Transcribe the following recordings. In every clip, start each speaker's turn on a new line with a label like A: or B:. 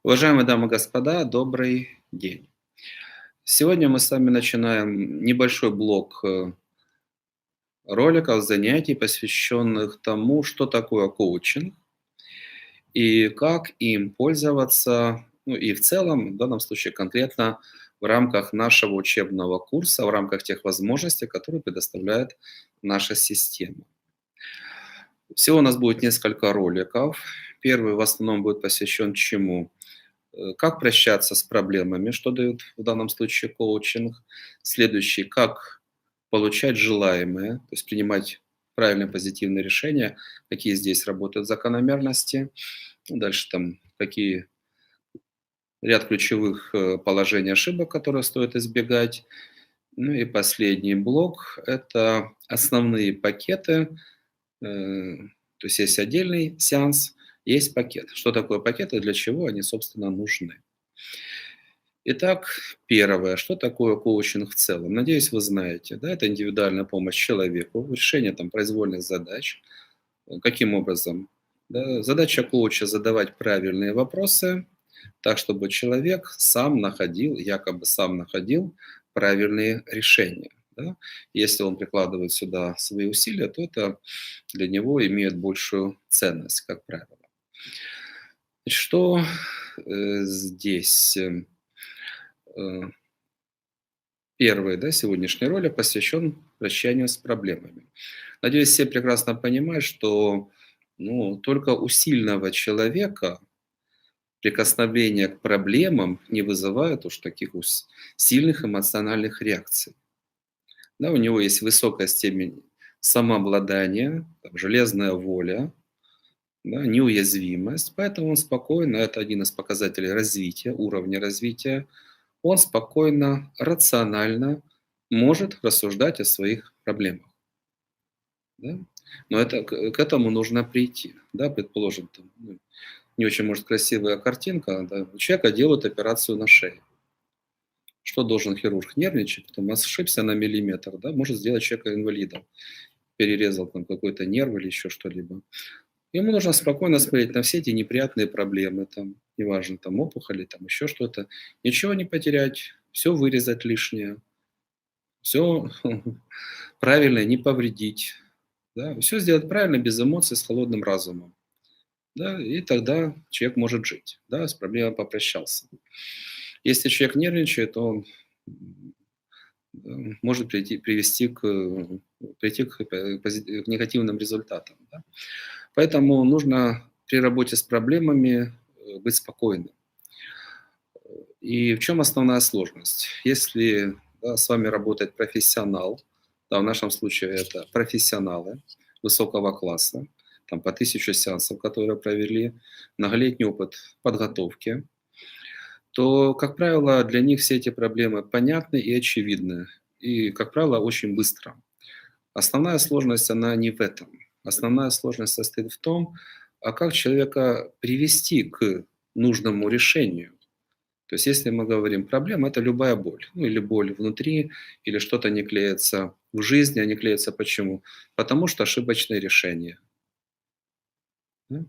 A: Уважаемые дамы и господа, добрый день. Сегодня мы с вами начинаем небольшой блок роликов, занятий, посвященных тому, что такое коучинг и как им пользоваться, ну и в целом, в данном случае конкретно в рамках нашего учебного курса, в рамках тех возможностей, которые предоставляет наша система. Всего у нас будет несколько роликов. Первый в основном будет посвящен чему? Как прощаться с проблемами, что дает в данном случае коучинг. Следующий, как получать желаемое, то есть принимать правильные позитивные решения, какие здесь работают закономерности. Дальше там какие ряд ключевых положений ошибок, которые стоит избегать. Ну и последний блок– это основные пакеты. То есть есть отдельный сеанс, есть пакет. Что такое пакеты, для чего они, собственно, нужны. Итак, первое. Что такое коучинг в целом? Надеюсь, вы знаете. Да, это индивидуальная помощь человеку, решение там, произвольных задач. Каким образом? Да, задача коуча– задавать правильные вопросы, так, чтобы человек сам находил, якобы сам находил правильные решения. Да? Если он прикладывает сюда свои усилия, то это для него имеет большую ценность, как правило. Что здесь? Э, Первый, да, сегодняшний ролик посвящен прощанию с проблемами. Надеюсь, все прекрасно понимают, что только у сильного человека прикосновение к проблемам не вызывает уж таких уж сильных эмоциональных реакций. Да, у него есть высокая степень самообладания, там, железная воля, да, неуязвимость, поэтому он спокойно, это один из показателей развития, уровня развития, он спокойно, рационально может рассуждать о своих проблемах. Да? Но это, к этому нужно прийти. Да? Предположим, там, не очень, может, красивая картинка, да? У человека делают операцию на шее. Что должен хирург? Нервничать, потом ошибся на миллиметр, да? Может сделать человека инвалидом, перерезал там какой-то нерв или еще что-либо. Ему нужно спокойно смотреть на все эти неприятные проблемы, там, неважно, там опухоли, там еще что-то. Ничего не потерять, все вырезать лишнее, все правильно, не повредить. Да? Все сделать правильно, без эмоций, с холодным разумом. Да? И тогда человек может жить, да, с проблемой попрощался. Если человек нервничает, то он может прийти к негативным результатам. Да? Поэтому нужно при работе с проблемами быть спокойным. И в чем основная сложность? Если с вами работает профессионал, да, в нашем случае это профессионалы высокого класса, там по 1000 сеансов, которые провели, многолетний опыт подготовки, то, как правило, для них все эти проблемы понятны и очевидны. И, как правило, очень быстро. Основная сложность, она не в этом. Основная сложность состоит в том, а как человека привести к нужному решению. То есть, если мы говорим проблема, это любая боль. Ну, или боль внутри, или что-то не клеится в жизни, а не клеится почему? Потому что ошибочное решение. Да?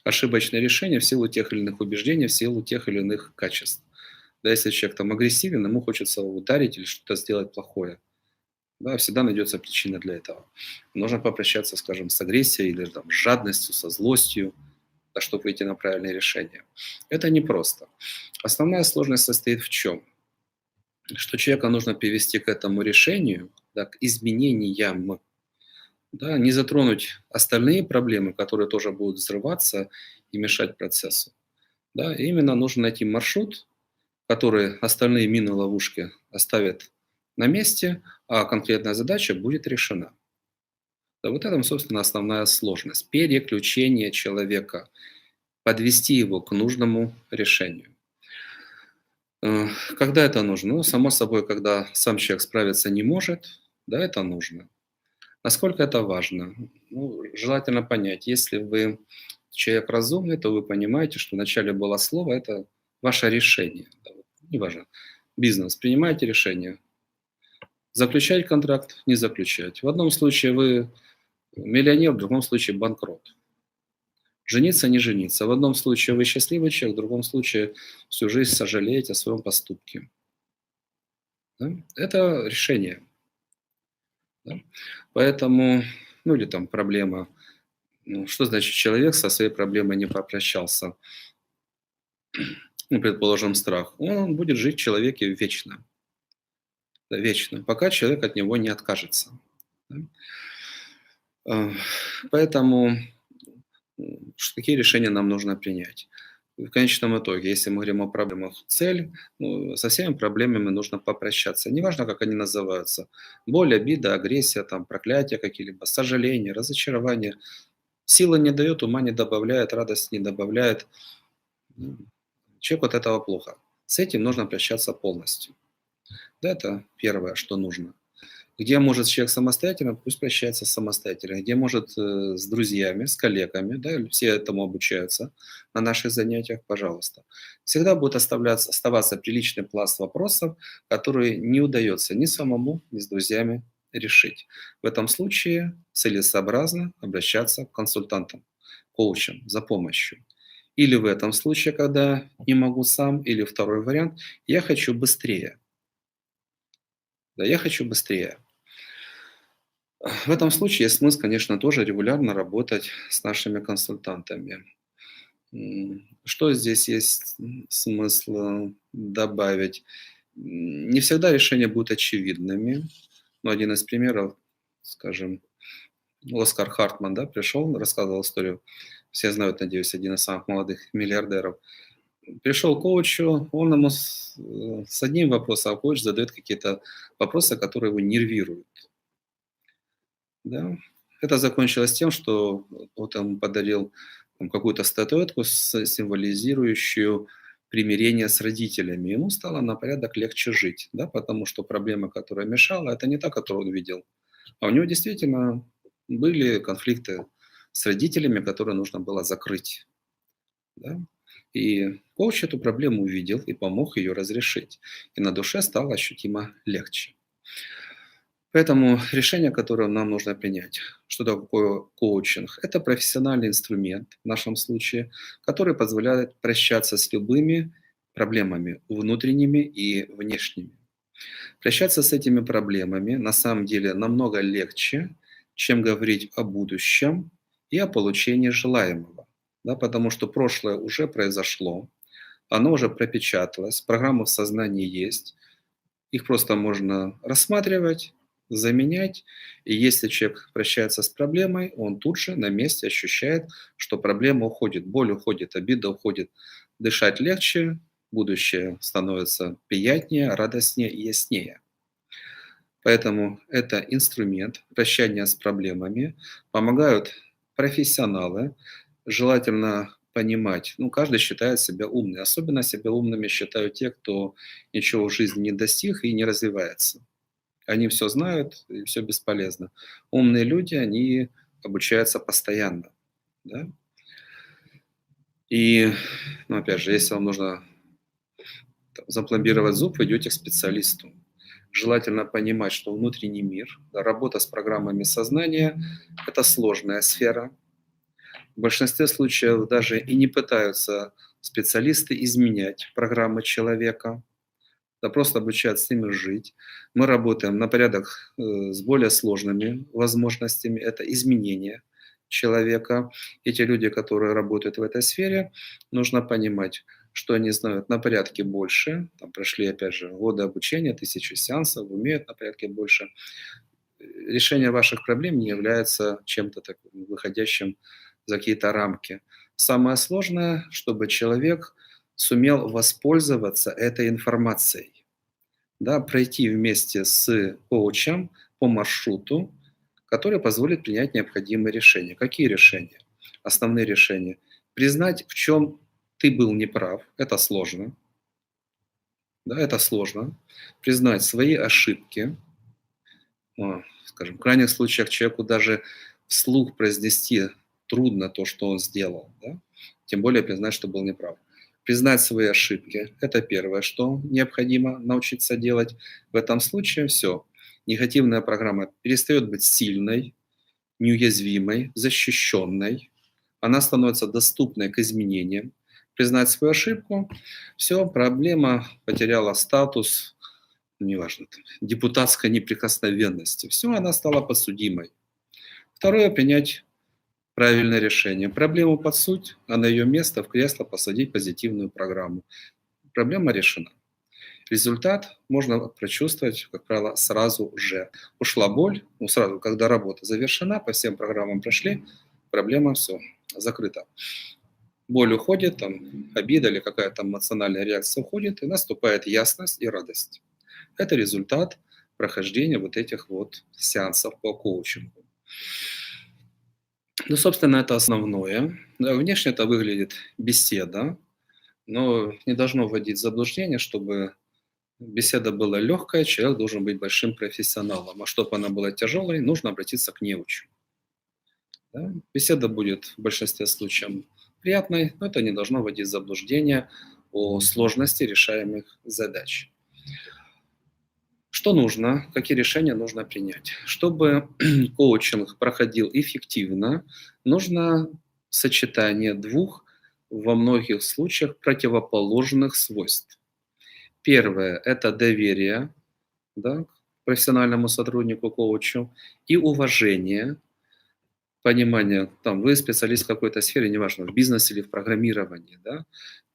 A: Ошибочное решение в силу тех или иных убеждений, в силу тех или иных качеств. Да, если человек там агрессивен, ему хочется ударить или что-то сделать плохое. Да, всегда найдется причина для этого. Нужно попрощаться, скажем, с агрессией или там, с жадностью, со злостью, да, чтобы выйти на правильное решение. Это непросто. Основная сложность состоит в чем? Что человека нужно привести к этому решению, да, к изменениям, да, не затронуть остальные проблемы, которые тоже будут взрываться и мешать процессу. Да, и именно нужно найти маршрут, который остальные мины-ловушки оставят на месте, а конкретная задача будет решена. Да, вот это, собственно, основная сложность. Переключение человека, подвести его к нужному решению. Когда это нужно? Ну, само собой, когда сам человек справиться не может, да, это нужно. Насколько это важно? Ну, желательно понять, если вы человек разумный, то вы понимаете, что вначале было слово, это ваше решение. Да, вот, неважно. Бизнес, принимаете решение. Заключать контракт, не заключать. В одном случае вы миллионер, в другом случае банкрот. Жениться, не жениться. В одном случае вы счастливый человек, в другом случае всю жизнь сожалеете о своем поступке. Да? Это решение. Да? Поэтому, ну или там проблема. Ну, что значит человек со своей проблемой не попрощался? Ну, предположим, страх. Он будет жить в человеке вечно. Да, вечно, пока человек от него не откажется. Да? А, Поэтому какие решения нам нужно принять? В конечном итоге, если мы говорим о проблемах, цель, ну, со всеми проблемами нужно попрощаться. Неважно, как они называются. Боль, обида, агрессия, там, проклятия какие-либо, сожаление, разочарование. Сила не дает, ума не добавляет, радость не добавляет. М, Человеку от этого плохо. С этим нужно прощаться полностью. Да, это первое, что нужно. Где может человек самостоятельно, пусть прощается самостоятельно. Где может с друзьями, с коллегами, да, все этому обучаются на наших занятиях, пожалуйста. Всегда будет оставаться приличный пласт вопросов, которые не удается ни самому, ни с друзьями решить. В этом случае целесообразно обращаться к консультантам, коучам за помощью. Или в этом случае, когда не могу сам, или второй вариант, я хочу быстрее. Да, я хочу быстрее. В этом случае есть смысл, конечно, тоже регулярно работать с нашими консультантами. Что здесь есть смысл добавить? Не всегда решения будут очевидными. Но один из примеров, скажем, Оскар Хартман, да, пришел, рассказывал историю. Все знают, надеюсь, один из самых молодых миллиардеров. Пришел к коучу, он ему с одним вопросом, а коуч задает какие-то вопросы, которые его нервируют. Да. Это закончилось тем, что вот он подарил там какую-то статуэтку, символизирующую примирение с родителями. Ему стало на порядок легче жить, да, потому что проблема, которая мешала, это не та, которую он видел. А у него действительно были конфликты с родителями, которые нужно было закрыть. Да. И коуч эту проблему увидел и помог ее разрешить. И на душе стало ощутимо легче. Поэтому решение, которое нам нужно принять, что такое коучинг, это профессиональный инструмент в нашем случае, который позволяет прощаться с любыми проблемами внутренними и внешними. Прощаться с этими проблемами на самом деле намного легче, чем говорить о будущем и о получении желаемого. Да, потому что прошлое уже произошло, оно уже пропечаталось, программы в сознании есть, их просто можно рассматривать, заменять. И если человек прощается с проблемой, он тут же на месте ощущает, что проблема уходит, боль уходит, обида уходит, дышать легче, будущее становится приятнее, радостнее и яснее. Поэтому это инструмент прощания с проблемами. Помогают профессионалы. Желательно понимать, ну, каждый считает себя умным. Особенно себя умными считают те, кто ничего в жизни не достиг и не развивается. Они все знают, и все бесполезно. Умные люди, они обучаются постоянно. Да? И, ну, опять же, если вам нужно запломбировать зуб, вы идете к специалисту. Желательно понимать, что внутренний мир, да, работа с программами сознания – это сложная сфера. В большинстве случаев даже и не пытаются специалисты изменять программы человека, да просто обучают с ними жить. Мы работаем на порядок с более сложными возможностями. Это изменение человека. Эти люди, которые работают в этой сфере, нужно понимать, что они знают на порядке больше. Там прошли, опять же, годы обучения, тысячи сеансов, умеют на порядке больше. Решение ваших проблем не является чем-то таким выходящим за какие-то рамки. Самое сложное, чтобы человек сумел воспользоваться этой информацией, да, пройти вместе с коучем по маршруту, который позволит принять необходимые решения. Какие решения? Основные решения. Признать, в чем ты был неправ, это сложно. Да, это сложно. Признать свои ошибки. Скажем, в крайних случаях человеку даже вслух произнести трудно то, что он сделал. Да? Тем более признать, что был неправ. Признать свои ошибки – это первое, что необходимо научиться делать. В этом случае все. Негативная программа перестает быть сильной, неуязвимой, защищенной. она становится доступной к изменениям. Признать свою ошибку, все, проблема потеряла статус, неважно, там, депутатской неприкосновенности. Все, она стала подсудимой. Второе, принять правильное решение. Проблему под суть, а на ее место в кресло посадить позитивную программу. Проблема решена. Результат можно прочувствовать, как правило, сразу же. Ушла боль, ну сразу, когда работа завершена, по всем программам прошли, проблема все, закрыта. Боль уходит, там, обида или какая-то эмоциональная реакция уходит, и наступает ясность и радость. Это результат прохождения вот этих вот сеансов по коучингу. Ну, собственно, это основное. Да, внешне это выглядит беседа, но не должно вводить в заблуждение, чтобы беседа была легкая, человек должен быть большим профессионалом. А чтобы она была тяжелой, нужно обратиться к неучу. Да? Беседа будет в большинстве случаев приятной, но это не должно вводить в заблуждение о сложности решаемых задач. Что нужно, какие решения нужно принять? Чтобы коучинг проходил эффективно, нужно сочетание двух, во многих случаях, противоположных свойств. Первое – это доверие, да, к профессиональному сотруднику, коучу, и уважение, понимание, там, вы специалист в какой-то сфере, неважно, в бизнесе или в программировании, да,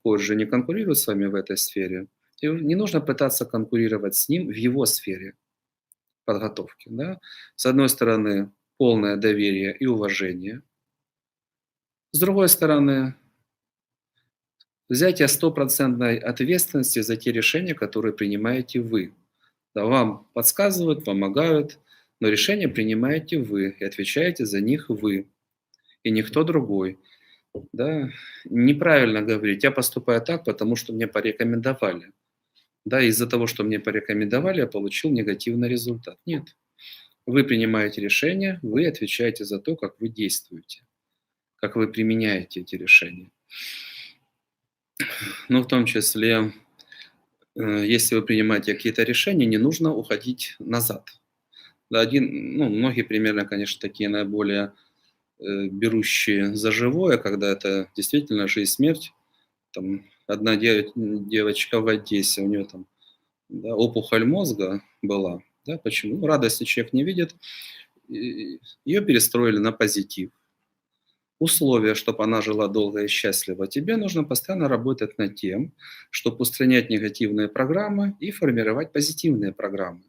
A: коуч же не конкурирует с вами в этой сфере, и не нужно пытаться конкурировать с ним в его сфере подготовки, да. С одной стороны, полное доверие и уважение, с другой стороны, взятие стопроцентной ответственности за те решения, которые принимаете вы. Да, вам подсказывают, помогают, но решения принимаете вы и отвечаете за них вы, и никто другой. Да? Неправильно говорить, я поступаю так, потому что мне порекомендовали. Да, из-за того, что мне порекомендовали, я получил негативный результат. Нет. Вы принимаете решения, вы отвечаете за то, как вы действуете, как вы применяете эти решения. Ну, в том числе, если вы принимаете какие-то решения, не нужно уходить назад. Да, многие примерно, конечно, такие наиболее берущие за живое, когда это действительно жизнь и смерть. Там одна девочка в Одессе, у нее там, да, опухоль мозга была. Да, почему? Радости человек не видит. Ее перестроили на позитив. Условия, чтобы она жила долго и счастливо, тебе нужно постоянно работать над тем, чтобы устранять негативные программы и формировать позитивные программы.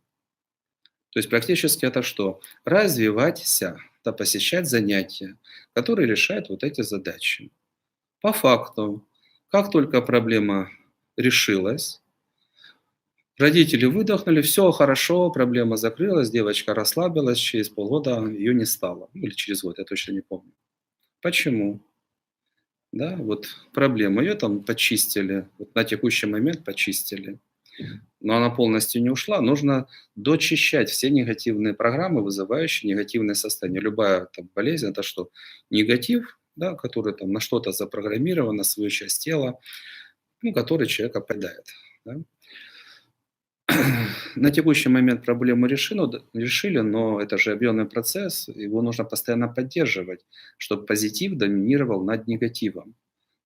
A: То есть практически это что? Развиваться, да, посещать занятия, которые решают вот эти задачи. По факту, как только проблема решилась, родители выдохнули, все хорошо, проблема закрылась, девочка расслабилась, через полгода ее не стало. Или через год, я точно не помню. Почему? Да, вот проблема, ее там почистили, вот на текущий момент почистили. Но она полностью не ушла. Нужно дочищать все негативные программы, вызывающие негативное состояние. Любая там болезнь – это что? Негатив, да, который там на что-то запрограммирован, на свою часть тела, ну, который человека поедает. Да. На текущий момент проблему решили, но это же объемный процесс, его нужно постоянно поддерживать, чтобы позитив доминировал над негативом.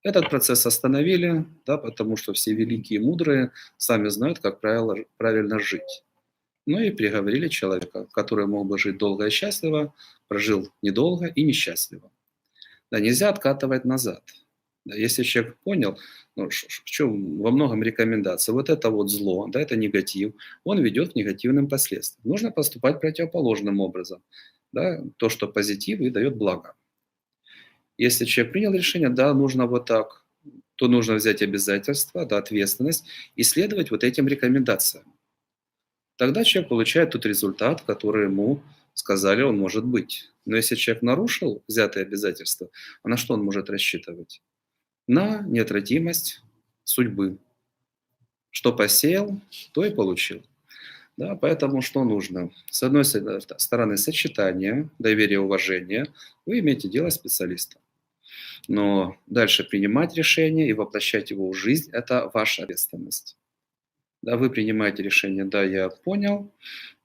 A: Этот процесс остановили, да, потому что все великие и мудрые сами знают, как правильно жить. Ну и приговорили человека, который мог бы жить долго и счастливо, прожил недолго и несчастливо. Да, нельзя откатывать назад. Да, если человек понял, ну, в чем во многом рекомендация, вот это вот зло, да, это негатив, он ведет к негативным последствиям. Нужно поступать противоположным образом. Да, то, что позитив и дает благо. Если человек принял решение, да, нужно вот так, то нужно взять обязательства, да, ответственность и следовать вот этим рекомендациям. Тогда человек получает тот результат, который ему сказали, он может быть. Но если человек нарушил взятые обязательства, а на что он может рассчитывать? На неотвратимость судьбы. Что посеял, то и получил. Да, поэтому что нужно? С одной стороны, сочетание, доверие, уважение. Вы имеете дело с специалистом. Но дальше принимать решение и воплощать его в жизнь – это ваша ответственность. Да, вы принимаете решение, да, я понял,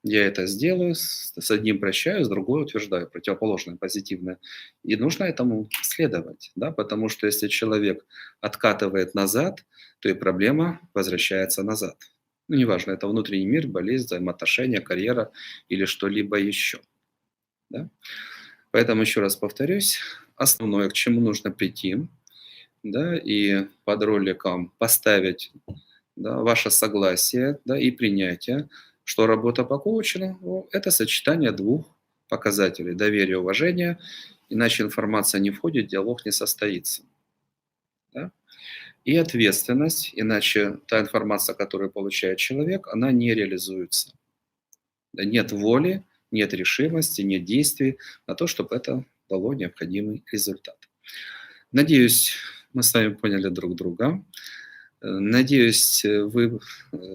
A: Я это сделаю, с одним прощаю, с другой утверждаю, противоположное, позитивное. И нужно этому следовать, да, потому что если человек откатывает назад, то и проблема возвращается назад. Ну, неважно, это внутренний мир, болезнь, взаимоотношения, карьера или что-либо еще. Да? Поэтому еще раз повторюсь, основное, к чему нужно прийти, да, и под роликом поставить, да, ваше согласие, да, и принятие, что работа по коучингу – это сочетание двух показателей – доверия и уважения, иначе информация не входит, диалог не состоится. Да? И ответственность, иначе та информация, которую получает человек, она не реализуется. Да, нет воли, нет решимости, нет действий на то, чтобы это дало необходимый результат. Надеюсь, мы с вами поняли друг друга. Надеюсь, вы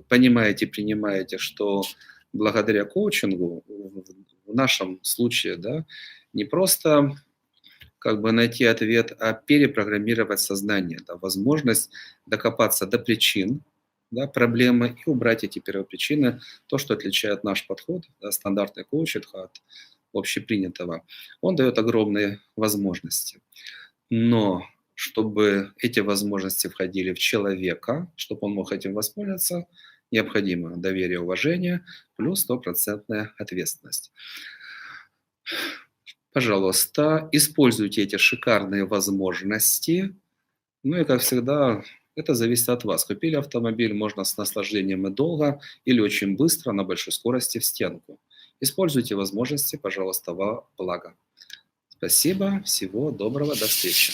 A: понимаете, принимаете, что благодаря коучингу в нашем случае, да, не просто как бы найти ответ, а перепрограммировать сознание, да, возможность докопаться до причин, да, проблемы и убрать эти первопричины, то, что отличает наш подход, да, стандартный коучинг от общепринятого. Он дает огромные возможности. Но чтобы эти возможности входили в человека, чтобы он мог этим воспользоваться, необходимо доверие, уважение плюс стопроцентная ответственность. Пожалуйста, используйте эти шикарные возможности. Ну и, как всегда, это зависит от вас. Купили автомобиль, можно с наслаждением и долго, или очень быстро, на большой скорости в стенку. Используйте возможности, пожалуйста, во благо. Спасибо, всего доброго, до встречи.